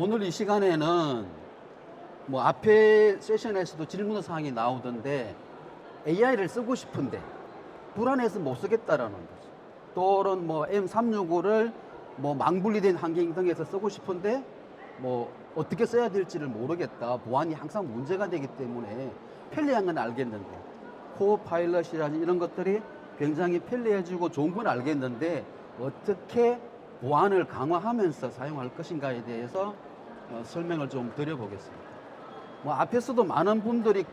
오늘 이 시간에는 뭐 앞에 세션에서도 질문 사항이 나오던데 AI를 쓰고 싶은데 불안해서 못 쓰겠다라는 거죠. 또는 뭐 M365를 뭐 망분리된 환경 등에서 쓰고 싶은데 뭐 어떻게 써야 될지를 모르겠다. 보안이 항상 문제가 되기 때문에 편리한 건 알겠는데 코파일럿이라든지 이런 것들이 굉장히 편리해지고 좋은 건 알겠는데 어떻게 보안을 강화하면서 사용할 것인가에 대해서 설명을 좀 드려보겠습니다. 뭐 앞에서도 많은 분들이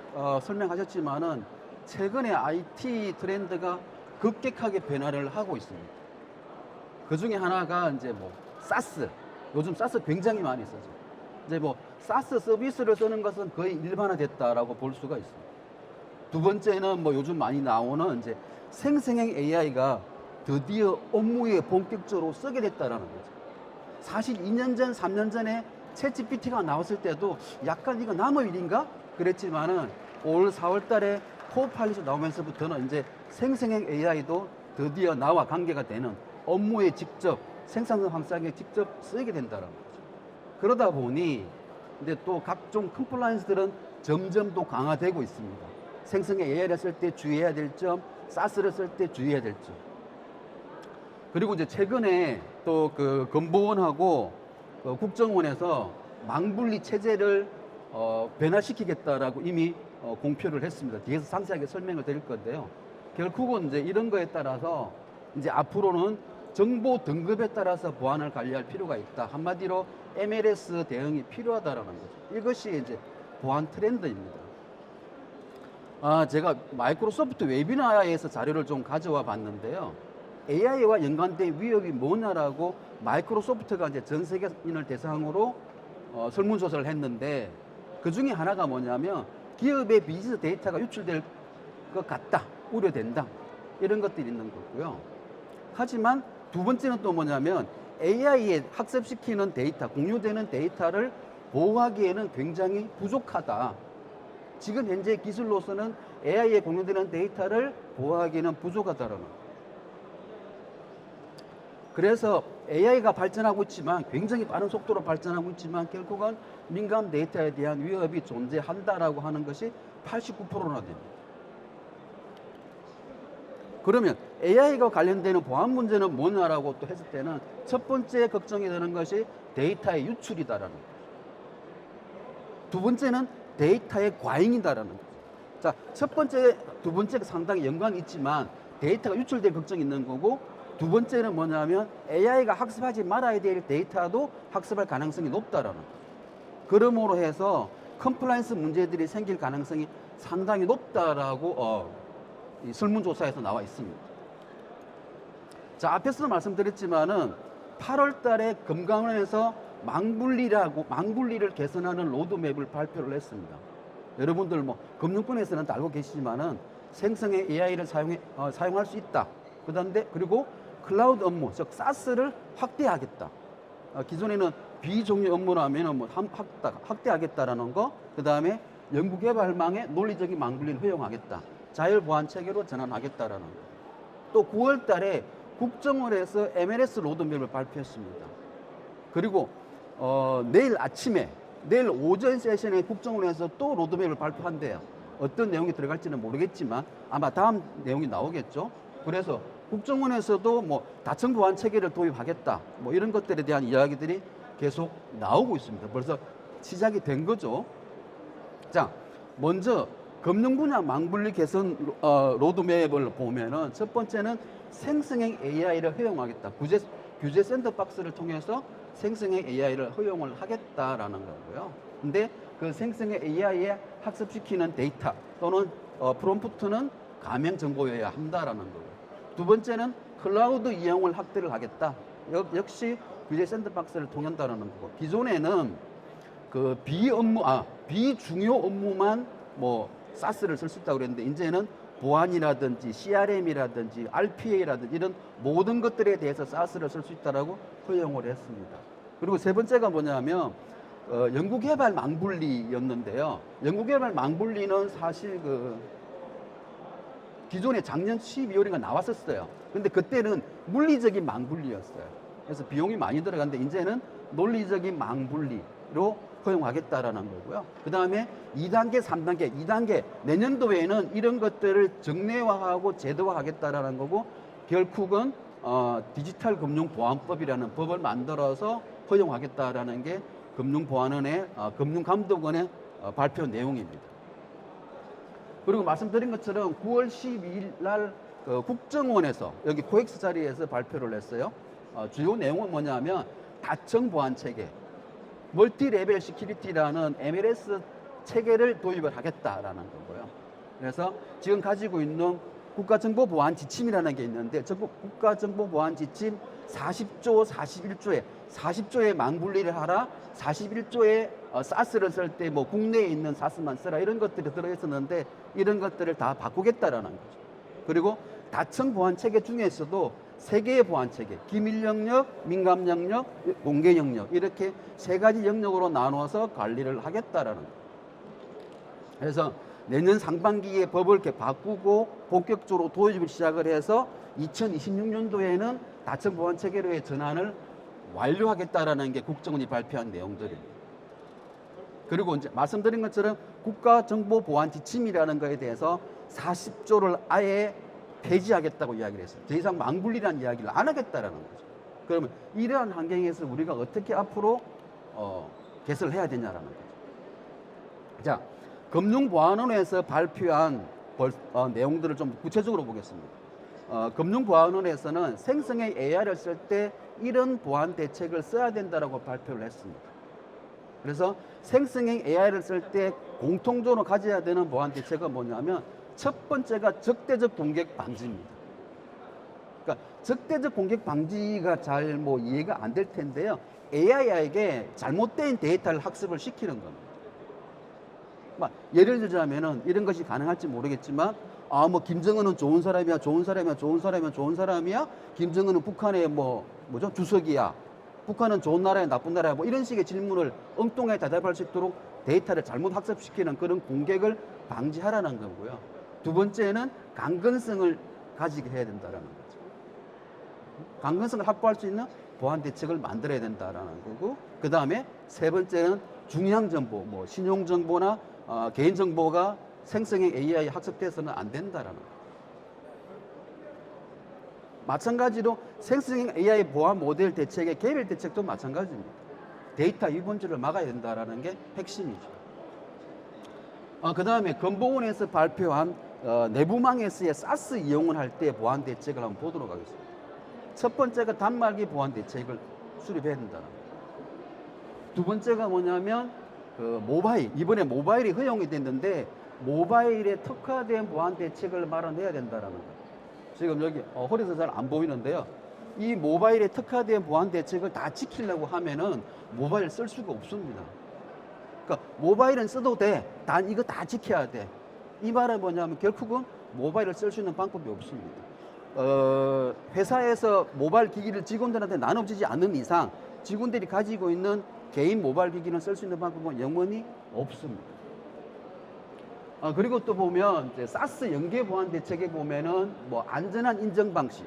설명하셨지만은 최근에 IT 트렌드가 급격하게 변화를 하고 있습니다. 그 중에 하나가 이제 뭐 사스. 요즘 사스 굉장히 많이 쓰죠. 이제 뭐 사스 서비스를 쓰는 것은 거의 일반화됐다라고 볼 수가 있습니다. 두 번째는 뭐 요즘 많이 나오는 이제 생성형 AI가 드디어 업무에 본격적으로 쓰게 됐다라는 거죠. 사실 2년 전, 3년 전에 챗GPT가 나왔을 때도 약간 이거 남의 일인가? 그랬지만은 올 4월 달에 코파일럿이 나오면서부터는 이제 생성형 AI도 드디어 나와 관계가 되는 업무에 직접 생산성 확산에 직접 쓰이게 된다는 거죠. 그러다 보니 이제 또 각종 컴플라이언스들은 점점 더 강화되고 있습니다. 생성형 AI를 쓸 때 주의해야 될 점, 사스를 쓸 때 주의해야 될 점. 그리고 이제 최근에 또 그 건보원하고 국정원에서 망분리 체제를 변화시키겠다라고 이미 공표를 했습니다. 뒤에서 상세하게 설명을 드릴 건데요. 결국은 이제 이런 거에 따라서 이제 앞으로는 정보 등급에 따라서 보안을 관리할 필요가 있다. 한마디로 MLS 대응이 필요하다라는 거죠. 이것이 이제 보안 트렌드입니다. 제가 마이크로소프트 웨비나에서 자료를 좀 가져와 봤는데요. AI와 연관된 위협이 뭐냐라고 마이크로소프트가 이제 전 세계인을 대상으로 설문조사를 했는데 그 중에 하나가 뭐냐면 기업의 비즈니스 데이터가 유출될 것 같다, 우려된다 이런 것들이 있는 거고요. 하지만 두 번째는 또 뭐냐면 AI에 학습시키는 데이터, 공유되는 데이터를 보호하기에는 굉장히 부족하다. 지금 현재 기술로서는 AI에 공유되는 데이터를 보호하기에는 부족하다라는 거예요. 그래서 AI가 발전하고 있지만 굉장히 빠른 속도로 발전하고 있지만 결국은 민감 데이터에 대한 위협이 존재한다라고 하는 것이 89%나 됩니다. 그러면 AI가 관련되는 보안 문제는 뭐냐라고 또 했을 때는 첫 번째 걱정이 되는 것이 데이터의 유출이다라는 거죠. 두 번째는 데이터의 과잉이다라는 거죠. 자, 첫 번째, 두 번째가 상당히 연관이 있지만 데이터가 유출될 걱정이 있는 거고 두 번째는 뭐냐면 AI가 학습하지 말아야 될 데이터도 학습할 가능성이 높다라는 거죠. 그러므로 해서 컴플라이언스 문제들이 생길 가능성이 상당히 높다라고 이 설문조사에서 나와 있습니다. 자, 앞에서도 말씀드렸지만은 8월 달에 금감원에서 망분리를 개선하는 로드맵을 발표를 했습니다. 여러분들 뭐 금융권에서는 다 알고 계시지만은 생성의 AI를 사용할 수 있다. 그리고 클라우드 업무, 즉 사스를 확대하겠다. 기존에는 비종류 업무라면 뭐 확대하겠다라는 거. 그 다음에 연구개발망의 논리적인 망분리를 허용하겠다. 자율보안 체계로 전환하겠다라는 거. 또 9월 달에 국정원에서 MLS 로드맵을 발표했습니다. 그리고 내일 오전 세션에 국정원에서 또 로드맵을 발표한대요. 어떤 내용이 들어갈지는 모르겠지만 아마 다음 내용이 나오겠죠. 그래서 국정원에서도 뭐 다층 보안 체계를 도입하겠다. 뭐 이런 것들에 대한 이야기들이 계속 나오고 있습니다. 벌써 시작이 된 거죠. 자, 먼저 금융 분야 망분리 개선 로드맵을 보면은 첫 번째는 생성형 AI를 허용하겠다. 규제 샌드박스를 통해서 생성형 AI를 허용을 하겠다라는 거고요. 근데 그 생성형 AI에 학습시키는 데이터 또는 프롬프트는 가명 정보여야 한다라는 거고요. 두 번째는 클라우드 이용을 확대를 하겠다. 역시 규제 샌드박스를 통한다라는 거고. 기존에는 그 비중요 업무만 뭐 사스를 쓸 수 있다고 그랬는데 이제는 보안이라든지 CRM이라든지 RPA라든지 이런 모든 것들에 대해서 사스를 쓸 수 있다라고 허용을 했습니다. 그리고 세 번째가 뭐냐면 연구개발 망분리였는데요. 연구개발 망분리는 사실 기존에 작년 12월인가 나왔었어요. 근데 그때는 물리적인 망분리였어요. 그래서 비용이 많이 들어갔는데 이제는 논리적인 망분리로 허용하겠다라는 거고요. 그 다음에 2단계, 3단계, 2단계 내년도에는 이런 것들을 정례화하고 제도화하겠다라는 거고 결국은 디지털 금융보안법이라는 법을 만들어서 허용하겠다라는 게 금융보안원의 금융감독원의 발표 내용입니다. 그리고 말씀드린 것처럼 9월 12일 날 국정원에서 여기 코엑스 자리에서 발표를 했어요. 주요 내용은 뭐냐면 다층 보안 체계, 멀티레벨 시큐리티라는 MLS 체계를 도입을 하겠다라는 거고요. 그래서 지금 가지고 있는 국가정보보안 지침이라는 게 있는데 국가정보보안 지침 40조 41조에 40조에 망분리를 하라, 41조에 사스를 쓸 때 뭐 국내에 있는 사스만 쓰라 이런 것들이 들어있었는데 이런 것들을 다 바꾸겠다라는 거죠. 그리고 다층 보안 체계 중에서도 세 개의 보안 체계, 기밀 영역, 민감 영역, 공개 영역 이렇게 세 가지 영역으로 나눠서 관리를 하겠다라는 거예요. 그래서 내년 상반기에 법을 이렇게 바꾸고 본격적으로 도입을 시작을 해서 2026년도에는 다층 보안 체계로의 전환을 완료하겠다라는 게 국정원이 발표한 내용들입니다. 그리고 이제 말씀드린 것처럼 국가정보보안 지침이라는 거에 대해서 40조를 아예 폐지하겠다고 이야기를 했어요. 더 이상 망분리라는 이야기를 안 하겠다라는 거죠. 그러면 이러한 환경에서 우리가 어떻게 앞으로 개설을 해야 되냐라는 거죠. 자, 금융보안원에서 발표한 내용들을 좀 구체적으로 보겠습니다. 금융보안원에서는 생성의 AI를 쓸 때 이런 보안 대책을 써야 된다라고 발표를 했습니다. 그래서 생성형 AI를 쓸 때 공통적으로 가져야 되는 보안 대책은 뭐냐면 첫 번째가 적대적 공격 방지입니다. 그러니까 적대적 공격 방지가 잘 뭐 이해가 안 될 텐데요. AI에게 잘못된 데이터를 학습을 시키는 겁니다. 예를 들자면은 이런 것이 가능할지 모르겠지만 뭐 김정은은 좋은 사람이야, 좋은 사람이야, 좋은 사람이야, 좋은 사람이야. 김정은은 북한의 뭐죠? 주석이야. 북한은 좋은 나라야, 나쁜 나라야. 뭐 이런 식의 질문을 엉뚱하게 대답할 수 있도록 데이터를 잘못 학습시키는 그런 공격을 방지하라는 거고요. 두 번째는 강건성을 가지게 해야 된다라는 거죠. 강건성을 확보할 수 있는 보안 대책을 만들어야 된다라는 거고, 그 다음에 세 번째는 중요한 정보, 뭐 신용 정보나 개인 정보가 생성형 AI 학습돼서는 안 된다라는 거죠. 마찬가지로 생성형 AI 보안 모델 대책의 개별 대책도 마찬가지입니다. 데이터 유본질을 막아야 된다라는 게 핵심이죠. 그 다음에 건보원에서 발표한 내부망에서의 사스 이용을 할 때 보안 대책을 한번 보도록 하겠습니다. 첫 번째가 단말기 보안 대책을 수립해야 된다는 거예요. 두 번째가 뭐냐면 모바일, 이번에 모바일이 허용이 됐는데 모바일에 특화된 보안 대책을 마련해야 된다는 거예요. 지금 여기 허리에서 잘 안 보이는데요. 이 모바일에 특화된 보안 대책을 다 지키려고 하면은 모바일을 쓸 수가 없습니다. 그러니까 모바일은 써도 돼. 단 이거 다 지켜야 돼. 이 말은 뭐냐면 결국은 모바일을 쓸 수 있는 방법이 없습니다. 회사에서 모바일 기기를 직원들한테 나눠주지 않는 이상 직원들이 가지고 있는 개인 모바일 기기는 쓸 수 있는 방법은 영원히 없습니다. 그리고 또 보면 이제 사스 연계 보안 대책에 보면은 뭐 안전한 인증 방식,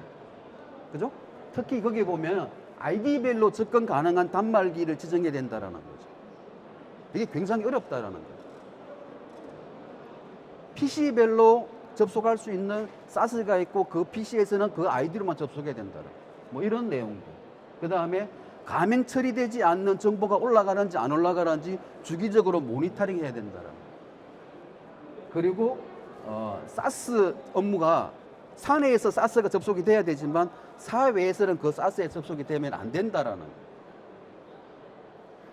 그죠? 특히 거기에 보면 아이디별로 접근 가능한 단말기를 지정해야 된다라는 거죠. 이게 굉장히 어렵다라는 거죠. PC별로 접속할 수 있는 사스가 있고 그 PC에서는 그 아이디로만 접속해야 된다라. 뭐 이런 내용들. 그 다음에 가맹 처리되지 않는 정보가 올라가는지 안 올라가는지 주기적으로 모니터링 해야 된다라. 그리고 사스 업무가 사내에서 사스가 접속이 돼야 되지만 사외에서는 그 사스에 접속이 되면 안 된다라는.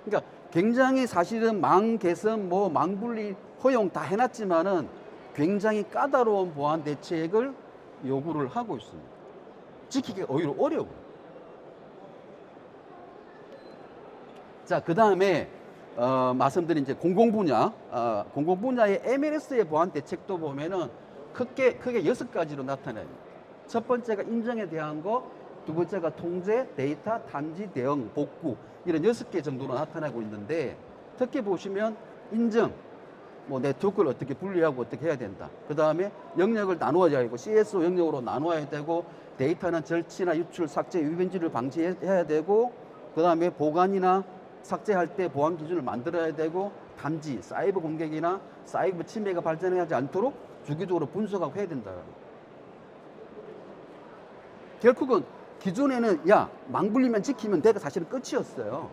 그러니까 굉장히 사실은 망 개선, 망 분리 허용 다 해놨지만은 굉장히 까다로운 보안 대책을 요구를 하고 있습니다. 지키기가 오히려 어려워. 자, 그 다음에 말씀드린 이제 공공 분야의 MLS의 보안 대책도 보면은 크게 6가지로 나타나요. 첫 번째가 인정에 대한 거, 두 번째가 통제, 데이터, 탐지, 대응, 복구 이런 6개 정도로 나타나고 있는데 특히 보시면 인정, 네트워크를 어떻게 분리하고 어떻게 해야 된다. 그 다음에 영역을 나누어야 되고 CSO 영역으로 나누어야 되고 데이터는 절취나 유출, 삭제, 유변질을 방지해야 되고 그 다음에 보관이나 삭제할 때 보안 기준을 만들어야 되고 탐지, 사이버 공격이나 사이버 침해가 발전하지 않도록 주기적으로 분석하고 해야 된다. 결국은 기존에는 야 망불리만 지키면 내가 사실은 끝이었어요.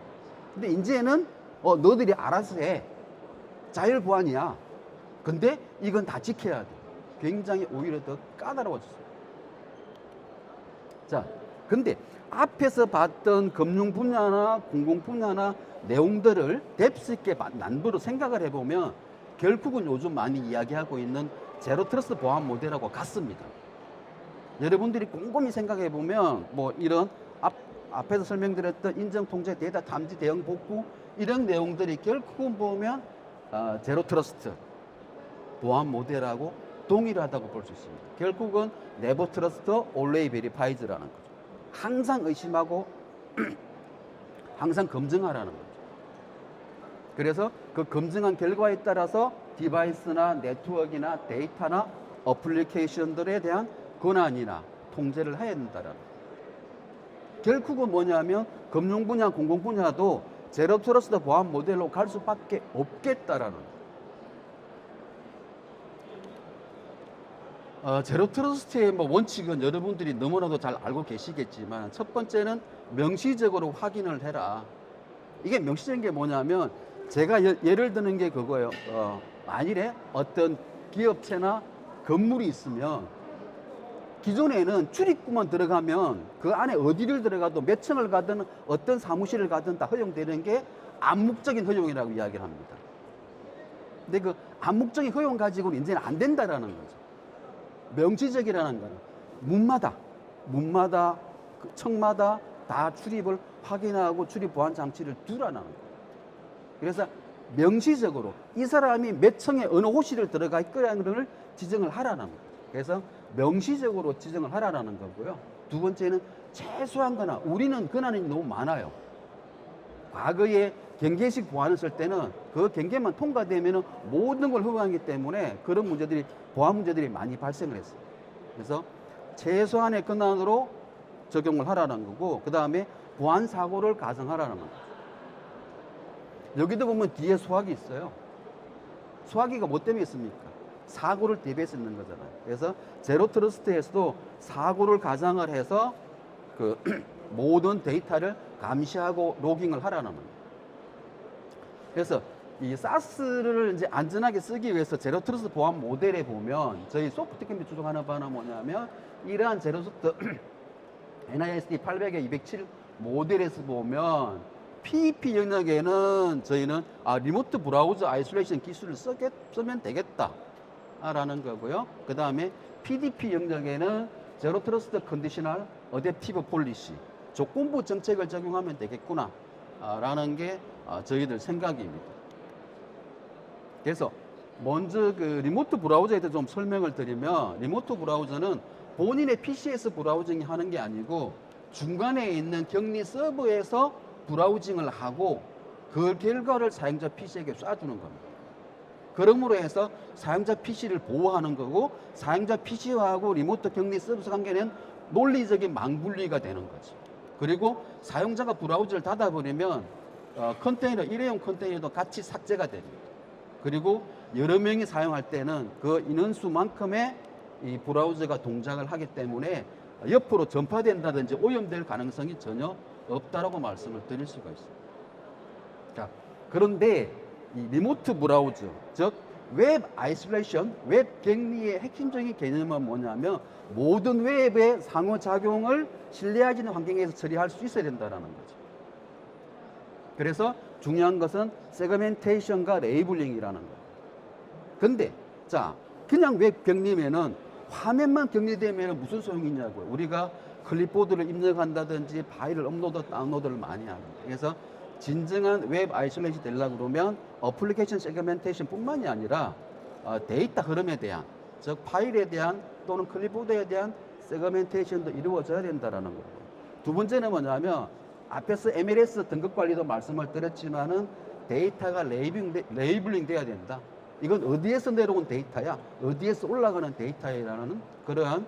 근데 이제는 너들이 알아서 해. 자율 보안이야. 근데 이건 다 지켜야 돼. 굉장히 오히려 더 까다로워졌어요. 자, 근데 앞에서 봤던 금융 분야나 공공 분야나 내용들을 뎁스 있게 난부로 생각을 해보면 결국은 요즘 많이 이야기하고 있는 제로 트러스트 보안 모델하고 같습니다. 여러분들이 곰곰이 생각해 보면 뭐 이런 앞에서 설명드렸던 인정 통제 데이터 탐지 대응 복구 이런 내용들이 결국은 보면 제로 트러스트 보안 모델하고 동일하다고 볼 수 있습니다. 결국은 네버 트러스트 always verify라는 거죠. 항상 의심하고 항상 검증하라는 거죠. 그래서 그 검증한 결과에 따라서 디바이스나 네트워크나 데이터나 어플리케이션들에 대한 권한이나 통제를 해야 된다라는 거예요. 결국은 뭐냐면 금융 분야, 공공 분야도 제로 트러스트 보안 모델로 갈 수밖에 없겠다라는 거예요. 제로 트러스트의 뭐 원칙은 여러분들이 너무나도 잘 알고 계시겠지만 첫 번째는 명시적으로 확인을 해라. 이게 명시적인 게 뭐냐면 제가 예를 드는 게 그거예요. 만일에 어떤 기업체나 건물이 있으면 기존에는 출입구만 들어가면 그 안에 어디를 들어가도 몇 층을 가든 어떤 사무실을 가든 다 허용되는 게 암묵적인 허용이라고 이야기를 합니다. 근데 그 암묵적인 허용 가지고는 이제는 안 된다라는 거죠. 명시적이라는 거는 문마다 그 층마다 다 출입을 확인하고 출입 보안 장치를 두라는 거예요. 그래서 명시적으로 이 사람이 몇 층에 어느 호실을 들어가 있거라는 걸 지정을 하라는 거예요. 그래서 명시적으로 지정을 하라는 거고요. 두 번째는 최소한 거나 우리는 권한이 너무 많아요. 과거에 경계식 보안을 쓸 때는 그 경계만 통과되면 모든 걸 허용하기 때문에 그런 문제들이 보안 문제들이 많이 발생을 했어요. 그래서 최소한의 권한으로 적용을 하라는 거고 그 다음에 보안 사고를 가정하라는 거예요. 여기도 보면 뒤에 소화기 있어요. 소화기가 뭐 때문에 있습니까? 사고를 대비해서 있는 거잖아요. 그래서 제로 트러스트에서도 사고를 가정을 해서 그 모든 데이터를 감시하고 로깅을 하라는 거예요. 그래서 이 사스를 이제 안전하게 쓰기 위해서 제로 트러스트 보안 모델에 보면 저희 소프트캠이 주장하는 바는 뭐냐면 이러한 제로 트러스트 NIST 800에 207 모델에서 보면 PEP 영역에는 저희는 리모트 브라우저 아이솔레이션 기술을 쓰면 되겠다 라는 거고요. 그 다음에 PDP 영역에는 제로 트러스트 컨디셔널 어댑티브 폴리시 조건부 정책을 적용하면 되겠구나 라는 게 저희들 생각입니다. 그래서 먼저 그 리모트 브라우저에 대해서 좀 설명을 드리면 리모트 브라우저는 본인의 PC에서 브라우징 하는 게 아니고 중간에 있는 격리 서버에서 브라우징을 하고 그 결과를 사용자 PC에게 쏴주는 겁니다. 그러므로 해서 사용자 PC를 보호하는 거고 사용자 PC하고 리모트 격리 서비스 관계는 논리적인 망분리가 되는 거죠. 그리고 사용자가 브라우저를 닫아버리면 컨테이너, 일회용 컨테이너도 같이 삭제가 됩니다. 그리고 여러 명이 사용할 때는 그 인원수만큼의 이 브라우저가 동작을 하기 때문에 옆으로 전파된다든지 오염될 가능성이 전혀 없다라고 말씀을 드릴 수가 있습니다. 자, 그런데 이 리모트 브라우저, 즉 웹 아이솔레이션, 웹 격리의 핵심적인 개념은 뭐냐면 모든 웹의 상호작용을 신뢰하지 않는 환경에서 처리할 수 있어야 된다는 거죠. 그래서 중요한 것은 세그멘테이션과 레이블링이라는 거예요. 근데 자, 그냥 웹 격리면은 화면만 격리되면 무슨 소용이 있냐고요. 우리가 클립보드를 입력한다든지 파일을 업로드, 다운로드를 많이 합니다. 그래서 진정한 웹 아이솔레이션이 되려고 그러면 어플리케이션 세그멘테이션 뿐만이 아니라 데이터 흐름에 대한, 즉 파일에 대한 또는 클립보드에 대한 세그멘테이션도 이루어져야 된다는 거예요. 두 번째는 뭐냐면 앞에서 MLS 등급 관리도 말씀을 드렸지만은 데이터가 레이블링 돼야 된다. 이건 어디에서 내려온 데이터야? 어디에서 올라가는 데이터야라는 그러한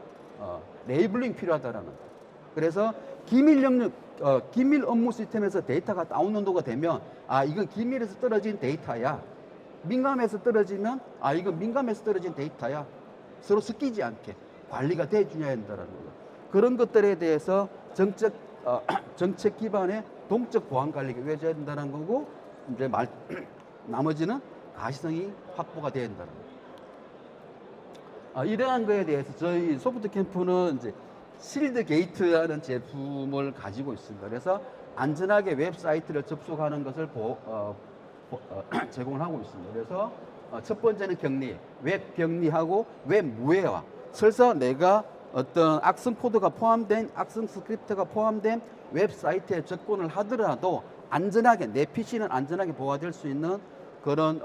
레이블링 필요하다라는 거예요. 그래서 기밀 영역 기밀 업무 시스템에서 데이터가 다운로드가 되면 이건 기밀에서 떨어진 데이터야. 민감해서 떨어지면 이건 민감해서 떨어진 데이터야. 서로 섞이지 않게 관리가 돼줘야 한다는 거예요. 그런 것들에 대해서 정책 기반의 동적 보안 관리가 이루어져야 된다는 거고, 이제 나머지는 가시성이 확보가 돼야 된다는 거예요. 이러한 거에 대해서 저희 소프트 캠프는 이제 실드 게이트라는 제품을 가지고 있습니다. 그래서 안전하게 웹사이트를 접속하는 것을 제공을 하고 있습니다. 그래서 첫 번째는 격리, 웹 격리하고 웹 무해화. 설사 내가 어떤 악성 코드가 포함된, 악성 스크립트가 포함된 웹사이트에 접근을 하더라도 안전하게, 내 PC는 안전하게 보호될 수 있는 그런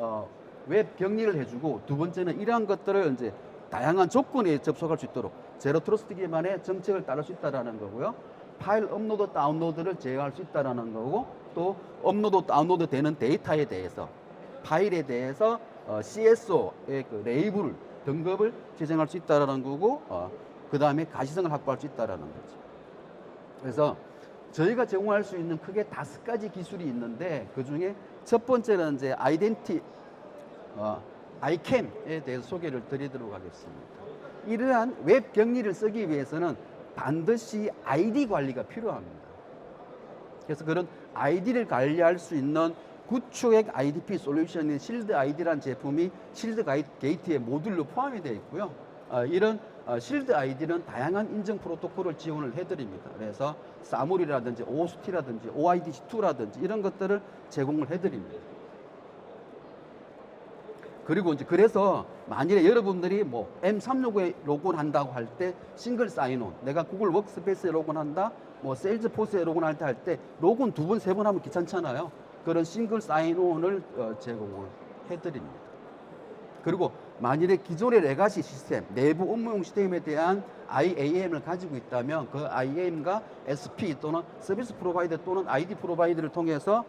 웹 격리를 해주고, 두 번째는 이러한 것들을 이제 다양한 조건에 접속할 수 있도록 제로 트러스트 기반의 정책을 따를 수 있다는 거고요. 파일 업로드 다운로드를 제어할 수 있다는 거고, 또 업로드 다운로드 되는 데이터에 대해서, 파일에 대해서 CSO의 그 레이블 등급을 지정할 수 있다는 거고, 그 다음에 가시성을 확보할 수 있다는 거죠. 그래서 저희가 제공할 수 있는 크게 5가지 기술이 있는데, 그 중에 첫 번째는 이제 ICAM에 대해서 소개를 드리도록 하겠습니다. 이러한 웹 격리를 쓰기 위해서는 반드시 ID 관리가 필요합니다. 그래서 그런 ID를 관리할 수 있는 구축액 IDP 솔루션인 실드 ID라는 제품이 실드 게이트의 모듈로 포함이 되어 있고요. 이런 실드 ID는 다양한 인증 프로토콜을 지원을 해드립니다. 그래서 사물이라든지 OST라든지 OIDC2라든지 이런 것들을 제공을 해드립니다. 그리고 이제 그래서 만일에 여러분들이 뭐 M365에 로그인한다고 할 때 싱글 사인온, 내가 구글 워크스페이스에 로그인한다, 뭐 세일즈포스에 로그인할 때 로그인 2번, 3번 하면 귀찮잖아요. 그런 싱글 사인온을 제공을 해드립니다. 그리고 만일에 기존의 레가시 시스템, 내부 업무용 시스템에 대한 IAM을 가지고 있다면 그 IAM과 SP 또는 서비스 프로바이더 또는 ID 프로바이더를 통해서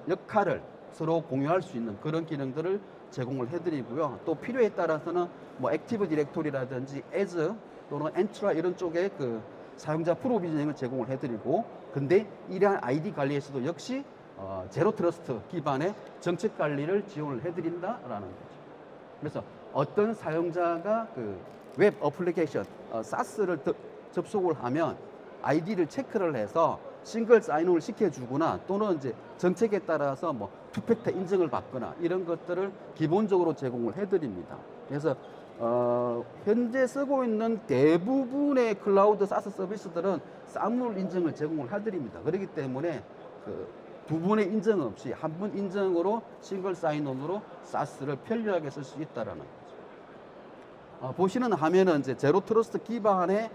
역할을 서로 공유할 수 있는 그런 기능들을 제공을 해드리고요. 또 필요에 따라서는 뭐 액티브 디렉토리라든지 as 또는 엔트라 이런 쪽에 그 사용자 프로비저닝을 제공을 해드리고, 근데 이러한 ID 관리에서도 역시 제로 트러스트 기반의 정책 관리를 지원을 해드린다라는 거죠. 그래서 어떤 사용자가 그 웹 어플리케이션 SaaS를 접속을 하면 아이디를 체크를 해서 싱글 사인온을 시켜주거나, 또는 이제 정책에 따라서 뭐 투팩터 인증을 받거나 이런 것들을 기본적으로 제공을 해드립니다. 그래서 현재 쓰고 있는 대부분의 클라우드 사스 서비스들은 사물 인증을 제공을 해드립니다. 그렇기 때문에 그 두 번의 인증 없이 한 번 인증으로 싱글 사인온으로 사스를 편리하게 쓸 수 있다라는 거죠. 보시는 화면은 이제 제로 트러스트 기반의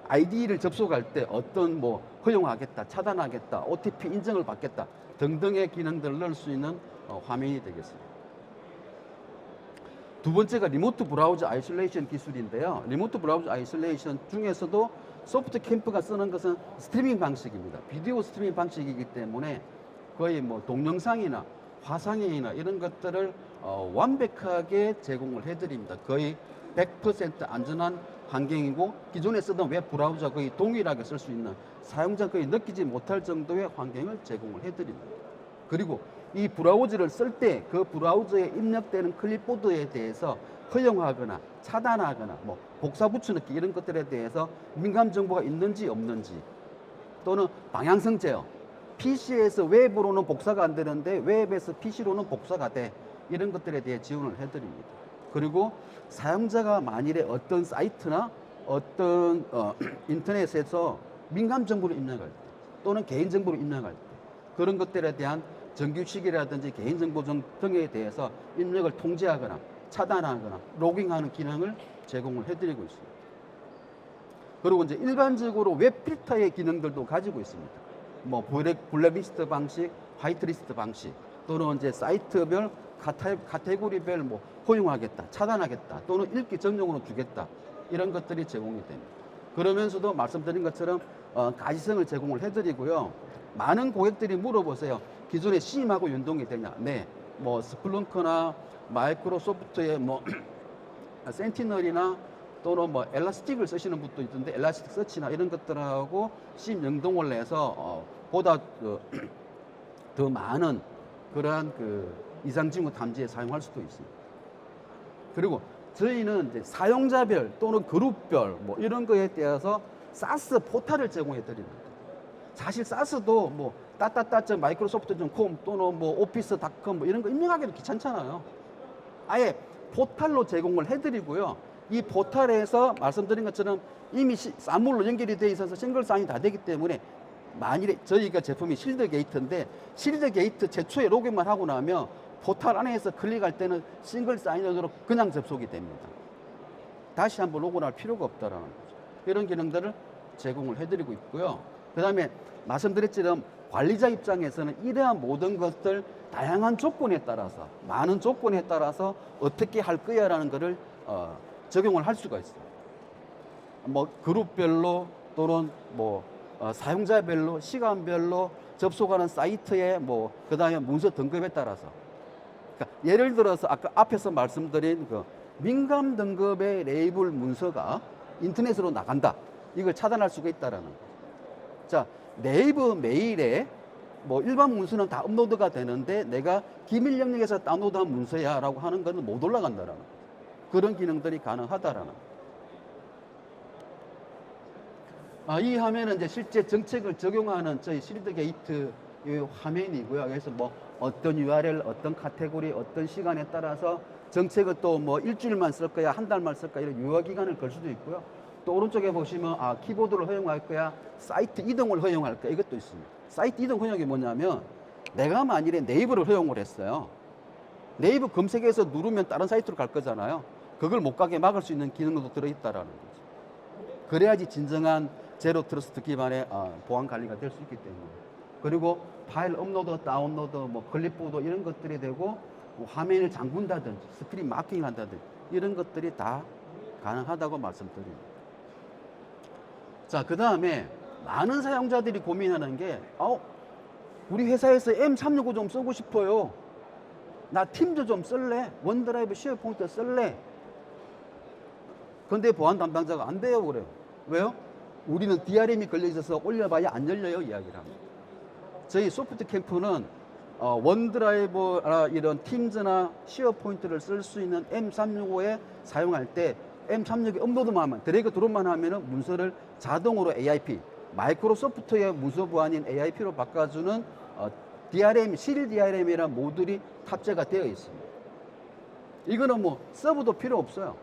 ID를 접속할 때 어떤 뭐 허용하겠다, 차단하겠다, OTP 인증을 받겠다 등등의 기능들을 넣을 수 있는 화면이 되겠습니다. 두 번째가 리모트 브라우저 아이솔레이션 기술인데요. 리모트 브라우저 아이솔레이션 중에서도 소프트 캠프가 쓰는 것은 스트리밍 방식입니다. 비디오 스트리밍 방식이기 때문에 거의 뭐 동영상이나 화상회의나 이런 것들을 완벽하게 제공을 해드립니다. 거의 100% 안전한 환경이고, 기존에 쓰던 웹 브라우저 거의 동일하게 쓸 수 있는, 사용자 거의 느끼지 못할 정도의 환경을 제공을 해드립니다. 그리고 이 브라우저를 쓸 때 그 브라우저에 입력되는 클립보드에 대해서 허용하거나 차단하거나 뭐 복사 붙여넣기 이런 것들에 대해서 민감 정보가 있는지 없는지, 또는 방향성 제어, PC에서 웹으로는 복사가 안 되는데 웹에서 PC로는 복사가 돼, 이런 것들에 대해 지원을 해드립니다. 그리고 사용자가 만일에 어떤 사이트나 어떤 인터넷에서 민감 정보를 입력할 때, 또는 개인 정보를 입력할 때, 그런 것들에 대한 정규식이라든지 개인정보 등에 대해서 입력을 통제하거나 차단하거나 로깅하는 기능을 제공을 해드리고 있습니다. 그리고 이제 일반적으로 웹 필터의 기능들도 가지고 있습니다. 뭐 블랙리스트 방식, 화이트리스트 방식, 또는 이제 사이트별 카테고리별 뭐 허용하겠다, 차단하겠다, 또는 읽기 전용으로 주겠다, 이런 것들이 제공이 됩니다. 그러면서도 말씀드린 것처럼 가시성을 제공을 해드리고요. 많은 고객들이 물어보세요. 기존에 CIEM하고 연동이 되냐? 네. 뭐 스플렁크나 마이크로소프트의 뭐 센티널이나 또는 뭐 엘라스틱을 쓰시는 분도 있던데 엘라스틱 서치나 이런 것들하고 심 연동을 해서 보다 더 많은 그러한 그 이상 징후 탐지에 사용할 수도 있습니다. 그리고 저희는 이제 사용자별 또는 그룹별 뭐 이런 거에 대해서 사스 포탈을 제공해 드립니다. 사실 사스도 뭐 마이크로소프트.com 또는 뭐 오피스닷컴 뭐 이런 거 입력하기도 귀찮잖아요. 아예 포탈로 제공을 해드리고요. 이 포탈에서 말씀드린 것처럼 이미 싼물로 연결이 돼 있어서 싱글 사인이 다 되기 때문에 만일에 저희가 제품이 실드 게이트인데 실드 게이트 최초에 로그인만 하고 나면 포탈 안에서 클릭할 때는 싱글 사인으로 그냥 접속이 됩니다. 다시 한번 로그인할 필요가 없다라는 거죠. 이런 기능들을 제공을 해드리고 있고요. 그 다음에 말씀드렸지만 관리자 입장에서는 이러한 모든 것들 다양한 조건에 따라서 많은 조건에 따라서 어떻게 할 거야라는 것을 적용을 할 수가 있어요. 뭐 그룹별로 또는 뭐 사용자별로 시간별로 접속하는 사이트에 뭐 그다음에 문서 등급에 따라서 그러니까 예를 들어서 아까 앞에서 말씀드린 그 민감 등급의 레이블 문서가 인터넷으로 나간다. 이걸 차단할 수가 있다라는 거죠. 자, 네이버 메일에 뭐 일반 문서는 다 업로드가 되는데 내가 기밀 영역에서 다운로드한 문서야라고 하는 것은 못 올라간다라는 거죠. 그런 기능들이 가능하다라는 거죠. 이 화면은 이제 실제 정책을 적용하는 저희 실드 게이트 화면이고요. 그래서 뭐 어떤 URL, 어떤 카테고리, 어떤 시간에 따라서 정책을 또 뭐 일주일만 쓸 거야, 한 달만 쓸 거야 이런 유효 기간을 걸 수도 있고요. 또 오른쪽에 보시면 키보드를 허용할 거야, 사이트 이동을 허용할 거야 이것도 있습니다. 사이트 이동 허용이 뭐냐면 내가 만일에 네이버를 허용을 했어요. 네이버 검색해서 누르면 다른 사이트로 갈 거잖아요. 그걸 못 가게 막을 수 있는 기능도 들어있다라는 거죠. 그래야지 진정한 제로 트러스트 기반의 보안 관리가 될 수 있기 때문에. 그리고 파일 업로드, 다운로드, 뭐 클립보드 이런 것들이 되고 뭐 화면을 잠근다든지 스크린 마킹을 한다든지 이런 것들이 다 가능하다고 말씀드립니다. 자, 그 다음에 많은 사용자들이 고민하는 게 우리 회사에서 M365 좀 쓰고 싶어요. 나 팀즈 좀 쓸래? 원드라이브 쉐어포인트 쓸래? 근데 보안 담당자가 안 돼요 그래요. 왜요? 우리는 DRM이 걸려 있어서 올려봐야 안 열려요 이야기를 합니다. 저희 소프트 캠프는 원드라이브 이런 팀즈나 쉐어포인트를 쓸 수 있는 M365에 사용할 때 M365에 업로드만 하면 드래그 드롭만 하면은 문서를 자동으로 AIP 마이크로소프트의 문서 보안인 AIP로 바꿔주는 DRM, 실일 DRM이라는 모듈이 탑재가 되어 있습니다. 이거는 뭐 서버도 필요 없어요.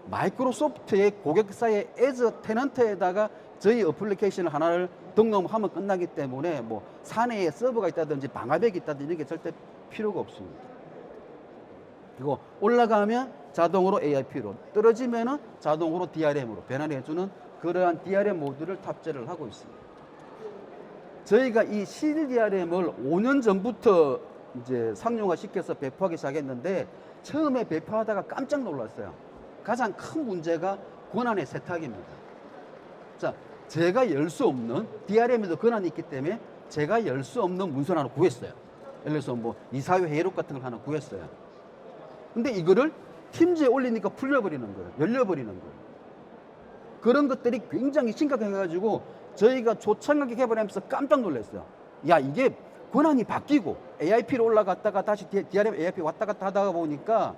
마이크로소프트의 고객사의 애저 테넌트에다가 저희 어플리케이션을 하나를 등록하면 끝나기 때문에 뭐 사내에 서버가 있다든지 방화벽이 있다든지 이런 게 절대 필요가 없습니다. 그리고 올라가면 자동으로 AIP로 떨어지면은 자동으로 DRM으로 변환해주는 그러한 DRM 모듈을 탑재를 하고 있습니다. 저희가 이 CDRM을 5년 전부터 이제 상용화 시켜서 배포하기 시작했는데 처음에 배포하다가 깜짝 놀랐어요. 가장 큰 문제가 권한의 세탁입니다. 자, 제가 열 수 없는 DRM에도 권한이 있기 때문에 제가 열 수 없는 문서를 하나 구했어요. 예를 들어서 뭐 이사회 회의록 같은 걸 하나 구했어요. 근데 이거를 팀즈에 올리니까 풀려버리는 거예요. 열려버리는 거예요. 그런 것들이 굉장히 심각해가지고 저희가 초창하게 개발하면서 깜짝 놀랐어요. 야, 이게 권한이 바뀌고 AIP로 올라갔다가 다시 DRM AIP 왔다 갔다 하다가 보니까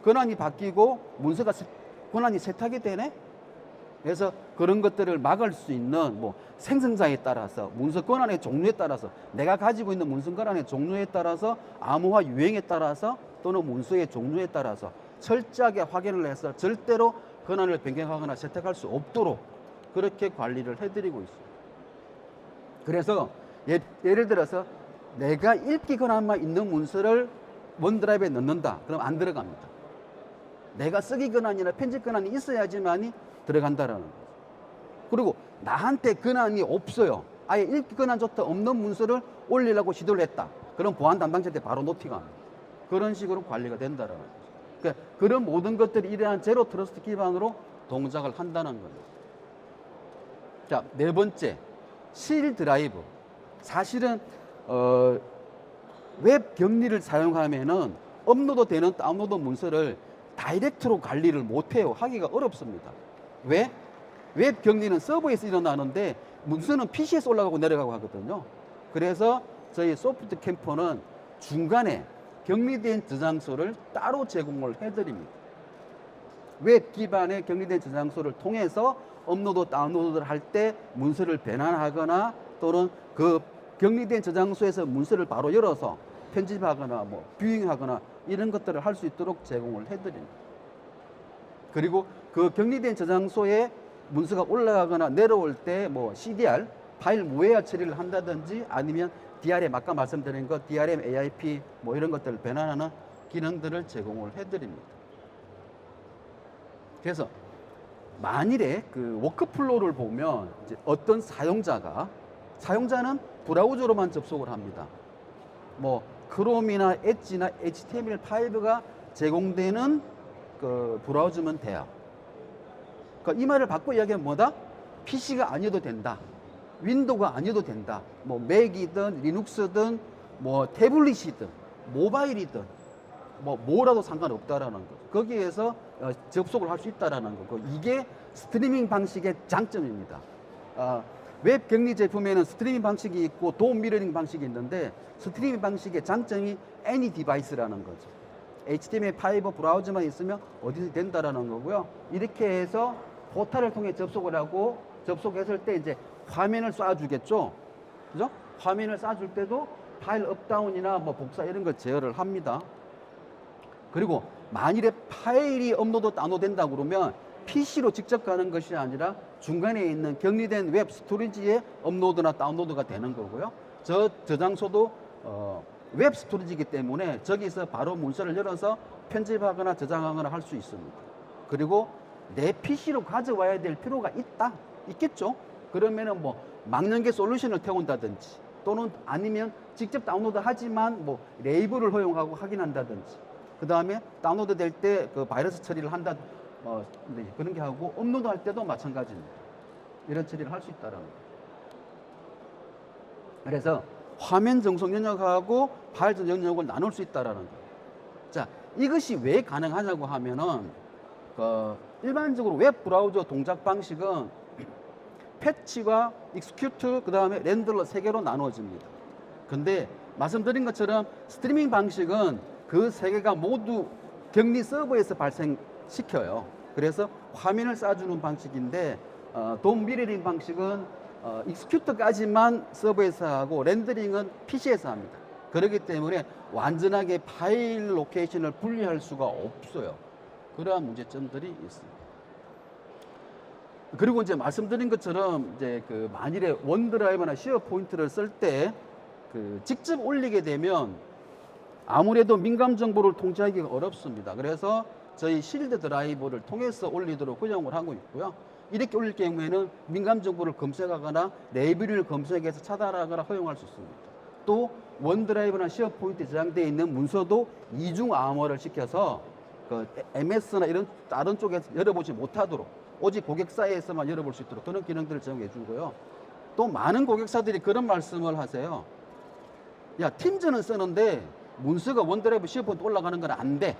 권한이 바뀌고 문서가 권한이 세탁이 되네? 그래서 그런 것들을 막을 수 있는 뭐 생성자에 따라서 문서 권한의 종류에 따라서 내가 가지고 있는 문서 권한의 종류에 따라서 암호화 유형에 따라서 또는 문서의 종류에 따라서 철저하게 확인을 해서 절대로 권한을 변경하거나 세탁할 수 없도록 그렇게 관리를 해드리고 있습니다. 그래서 예를 들어서 내가 읽기 권한만 있는 문서를 원드라이브에 넣는다. 그럼 안 들어갑니다. 내가 쓰기 권한이나 편집 권한이 있어야지만이 들어간다라는 거죠. 그리고 나한테 권한이 없어요. 아예 읽기 권한조차 없는 문서를 올리려고 시도를 했다. 그럼 보안 담당자한테 바로 노티가합니다. 그런 식으로 관리가 된다라는 거죠. 그러니까 그런 모든 것들이 이러한 제로 트러스트 기반으로 동작을 한다는 겁니다. 자, 네 번째, 실 드라이브. 사실은 웹 격리를 사용하면은 업로드 되는 다운로드 문서를 다이렉트로 관리를 못해요. 하기가 어렵습니다. 왜? 웹 격리는 서버에서 일어나는데 문서는 PC에서 올라가고 내려가고 하거든요. 그래서 저희 소프트 캠퍼는 중간에 격리된 저장소를 따로 제공을 해드립니다. 웹 기반의 격리된 저장소를 통해서 업로드, 다운로드를 할 때 문서를 변환하거나 또는 그 격리된 저장소에서 문서를 바로 열어서 편집하거나 뭐 뷰잉하거나 이런 것들을 할 수 있도록 제공을 해드립니다. 그리고 그 격리된 저장소에 문서가 올라가거나 내려올 때 뭐 CDR, 파일 무해화 처리를 한다든지 아니면 DRM, 아까 말씀드린 것 DRM, AIP 뭐 이런 것들을 변환하는 기능들을 제공을 해드립니다. 그래서 만일에 그 워크플로우를 보면 이제 어떤 사용자는 브라우저로만 접속을 합니다. 뭐 크롬이나 엣지나 HTML5가 제공되는 그 브라우저면 돼요. 그러니까 이 말을 바꿔 이야기하면 뭐다? PC가 아니어도 된다. 윈도우가 아니어도 된다. 뭐 맥이든 리눅스든 뭐 태블릿이든 모바일이든 뭐라도 상관없다라는 거. 거기에서 접속을 할 수 있다라는 거고 이게 스트리밍 방식의 장점입니다. 웹 격리 제품에는 스트리밍 방식이 있고 도움 미러링 방식이 있는데 스트리밍 방식의 장점이 any device라는 거죠. HTML5 브라우저만 있으면 어디서 된다라는 거고요. 이렇게 해서 포탈을 통해 접속을 하고 접속했을 때 이제 화면을 쏴주겠죠. 그죠? 화면을 쏴줄 때도 파일 업다운이나 뭐 복사 이런 걸 제어를 합니다. 그리고 만일에 파일이 업로드 다운로드 된다 그러면 PC로 직접 가는 것이 아니라 중간에 있는 격리된 웹 스토리지에 업로드나 다운로드가 되는 거고요. 저장소도 웹 스토리지이기 때문에 저기서 바로 문서를 열어서 편집하거나 저장하거나 할 수 있습니다. 그리고 내 PC로 가져와야 될 필요가 있겠죠. 그러면은 뭐 망연계 솔루션을 태운다든지 또는 아니면 직접 다운로드 하지만 뭐 레이블을 허용하고 확인한다든지 그 다음에 다운로드 될 때 그 바이러스 처리를 한다 그런 게 하고 업로드 할 때도 마찬가지입니다. 이런 처리를 할 수 있다라는 거예요. 그래서 화면 정속 영역하고 파일 전송 영역을 나눌 수 있다라는 거예요. 자, 이것이 왜 가능하냐고 하면은 일반적으로 웹 브라우저 동작 방식은 패치와 익스큐트 그 다음에 렌더러 세 개로 나누어집니다. 근데 말씀드린 것처럼 스트리밍 방식은 그 세 개가 모두 격리 서버에서 발생시켜요. 그래서 화면을 쏴주는 방식인데 돔 미러링 방식은 익스큐트까지만 서버에서 하고 렌더링은 PC에서 합니다. 그렇기 때문에 완전하게 파일 로케이션을 분리할 수가 없어요. 그러한 문제점들이 있습니다. 그리고 이제 말씀드린 것처럼 이제 그 만일에 원드라이브나 쉐어포인트를 쓸 때 그 직접 올리게 되면 아무래도 민감 정보를 통제하기가 어렵습니다. 그래서 저희 실드 드라이브를 통해서 올리도록 허용을 하고 있고요. 이렇게 올릴 경우에는 민감 정보를 검색하거나 레이블을 검색해서 차단하거나 허용할 수 있습니다. 또 원드라이브나 쉐어포인트에 저장되어 있는 문서도 이중 암호화를 시켜서 그 MS나 이런 다른 쪽에서 열어보지 못하도록 오직 고객사에서만 열어볼 수 있도록 그런 기능들을 제공해 주고요. 또 많은 고객사들이 그런 말씀을 하세요. 야, 팀즈는 쓰는데 문서가 원드라이브 쉐어포인트 올라가는 건 안 돼.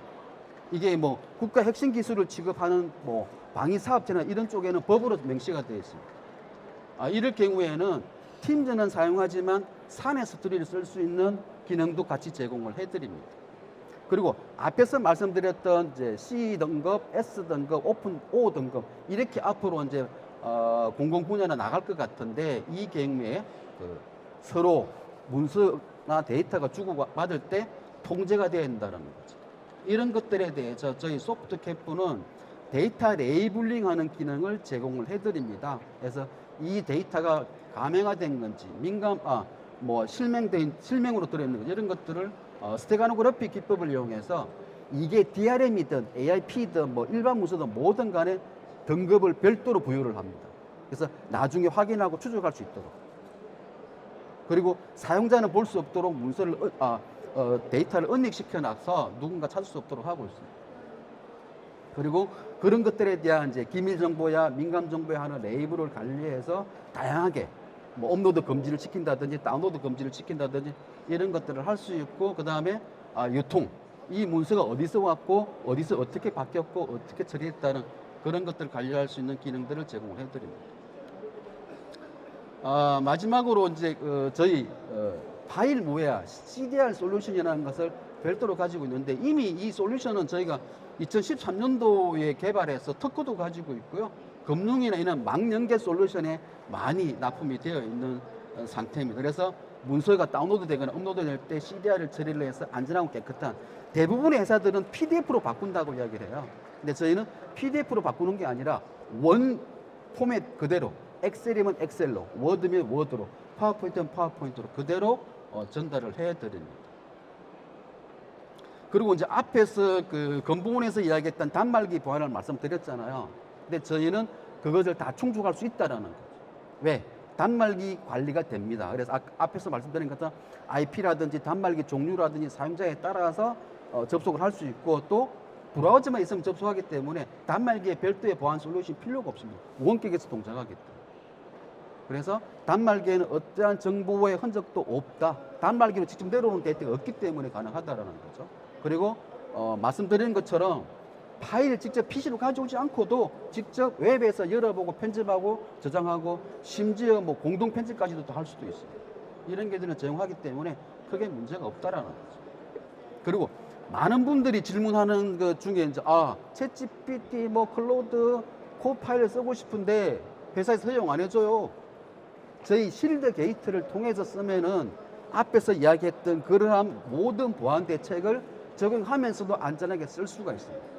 이게 뭐 국가 핵심 기술을 취급하는 뭐 방위 사업체나 이런 쪽에는 법으로 명시가 되어 있습니다. 이럴 경우에는 팀즈는 사용하지만 사내 스토리를 쓸 수 있는 기능도 같이 제공을 해드립니다. 그리고 앞에서 말씀드렸던 이제 C 등급, S 등급, 오픈 O 등급 이렇게 앞으로 이제 공공 분야나 나갈 것 같은데 이 경우에 그 서로 문서나 데이터가 주고받을 때 통제가 되어야 된다는 거죠. 이런 것들에 대해서 저희 소프트 캠프는 데이터 레이블링하는 기능을 제공을 해드립니다. 그래서 이 데이터가 가명화된 건지 실명으로 들어있는 건지 이런 것들을 스테가노그래피 기법을 이용해서 이게 DRM이든 AIP든 뭐 일반 문서든 뭐든 간에 등급을 별도로 부여를 합니다. 그래서 나중에 확인하고 추적할 수 있도록 그리고 사용자는 볼 수 없도록 문서를 데이터를 은닉시켜 놔서 누군가 찾을 수 없도록 하고 있습니다. 그리고 그런 것들에 대한 이제 기밀 정보야 민감 정보에 하는 레이블을 관리해서 다양하게 뭐 업로드 금지를 시킨다든지 다운로드 금지를 시킨다든지 이런 것들을 할 수 있고 그 다음에 유통 이 문서가 어디서 왔고 어디서 어떻게 바뀌었고 어떻게 처리했다는 그런 것들을 관리할 수 있는 기능들을 제공을 해드립니다. 마지막으로 이제 저희 파일무웨어 CDR 솔루션이라는 것을 별도로 가지고 있는데, 이미 이 솔루션은 저희가 2013년도에 개발해서 특허도 가지고 있고요. 금융이나 이런 망연계 솔루션에 많이 납품이 되어 있는 상태입니다. 그래서 문서가 다운로드 되거나 업로드 될 때 CDR을 처리를 해서 안전하고 깨끗한, 대부분의 회사들은 PDF로 바꾼다고 이야기를 해요. 근데 저희는 PDF로 바꾸는 게 아니라 원 포맷 그대로, 엑셀이면 엑셀로, 워드면 워드로, 파워포인트면 파워포인트로 그대로 전달을 해드립니다. 그리고 이제 앞에서 그 건보원에서 이야기했던 단말기 보안을 말씀드렸잖아요. 근데 저희는 그것을 다 충족할 수 있다라는 거죠. 왜? 단말기 관리가 됩니다. 그래서 앞에서 말씀드린 것처럼 IP라든지 단말기 종류라든지 사용자에 따라서 접속을 할 수 있고, 또 브라우저만 있으면 접속하기 때문에 단말기에 별도의 보안 솔루션이 필요가 없습니다. 원격에서 동작하기 때문에. 그래서 단말기에는 어떠한 정보의 흔적도 없다. 단말기로 직접 내려오는 데이터가 없기 때문에 가능하다라는 거죠. 그리고 말씀드린 것처럼 파일을 직접 PC로 가져오지 않고도 직접 웹에서 열어보고 편집하고 저장하고, 심지어 뭐 공동 편집까지도 할 수도 있어요. 이런 게들은 제공하기 때문에 크게 문제가 없다라는 거죠. 그리고 많은 분들이 질문하는 것 중에 이제 챗GPT, 뭐 클로드, 코파일을 쓰고 싶은데 회사에서 허용 안 해줘요. 저희 실드 게이트를 통해서 쓰면은 앞에서 이야기했던 그러한 모든 보안 대책을 적용하면서도 안전하게 쓸 수가 있습니다.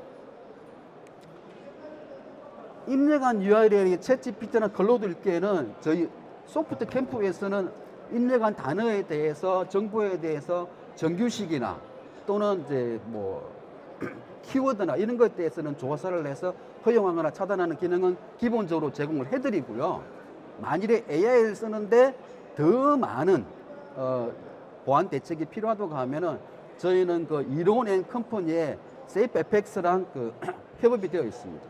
입력한 URL이 챗GPT나 클로드일 때는 저희 소프트 캠프에서는 입력한 단어에 대해서, 정보에 대해서 정규식이나 또는 이제 뭐 키워드나 이런 것에 대해서는 조사를 해서 허용하거나 차단하는 기능은 기본적으로 제공을 해드리고요. 만일에 AI를 쓰는데 더 많은 보안 대책이 필요하다고 하면은 저희는 그 이론 앤 컴퍼니의 세이프FX랑 그 협업이 되어 있습니다.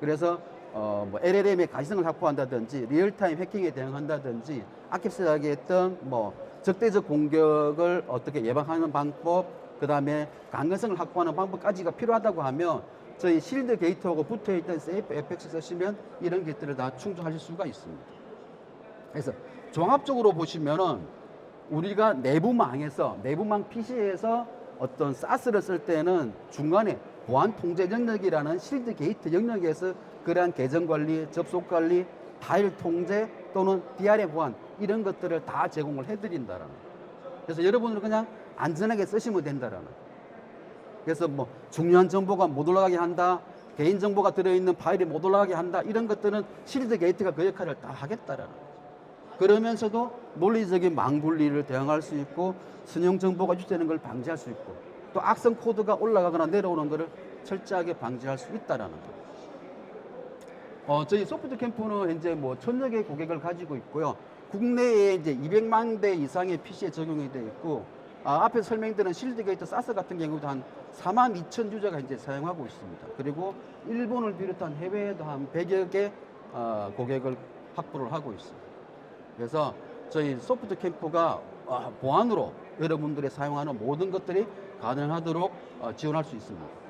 그래서 뭐 LLM의 가시성을 확보한다든지 리얼타임 해킹에 대응한다든지, 아까 이야기했던 뭐 적대적 공격을 어떻게 예방하는 방법, 그 다음에 강건성을 확보하는 방법까지가 필요하다고 하면 저희 실드 게이트하고 붙어있던 세이프FX 쓰시면 이런 것들을 다 충족하실 수가 있습니다. 그래서 종합적으로 보시면은 우리가 내부망 PC에서 어떤 SaaS를 쓸 때는 중간에 보안 통제 영역이라는 실드 게이트 영역에서 그러한 계정 관리, 접속 관리, 파일 통제 또는 DRM 보안 이런 것들을 다 제공을 해드린다라는 거예요. 그래서 여러분은 그냥 안전하게 쓰시면 된다라는 거예요. 그래서 뭐 중요한 정보가 못 올라가게 한다, 개인 정보가 들어있는 파일이 못 올라가게 한다, 이런 것들은 실드 게이트가 그 역할을 다 하겠다라는 거예요. 그러면서도 논리적인 망분리를 대응할 수 있고, 선용 정보가 유출되는 걸 방지할 수 있고, 또 악성 코드가 올라가거나 내려오는 것을 철저하게 방지할 수 있다라는 거. 저희 소프트 캠프는 현재 뭐 1000여 개 고객을 가지고 있고요. 국내에 이제 200만 대 이상의 PC에 적용이 되어 있고, 앞에 설명드린 실드 게이트 사스 같은 경우도 한 42,000 유저가 이제 사용하고 있습니다. 그리고 일본을 비롯한 해외에도 한 100여 개 고객을 확보를 하고 있습니다. 그래서 저희 소프트 캠프가 보안으로 여러분들이 사용하는 모든 것들이 가능하도록 지원할 수 있습니다.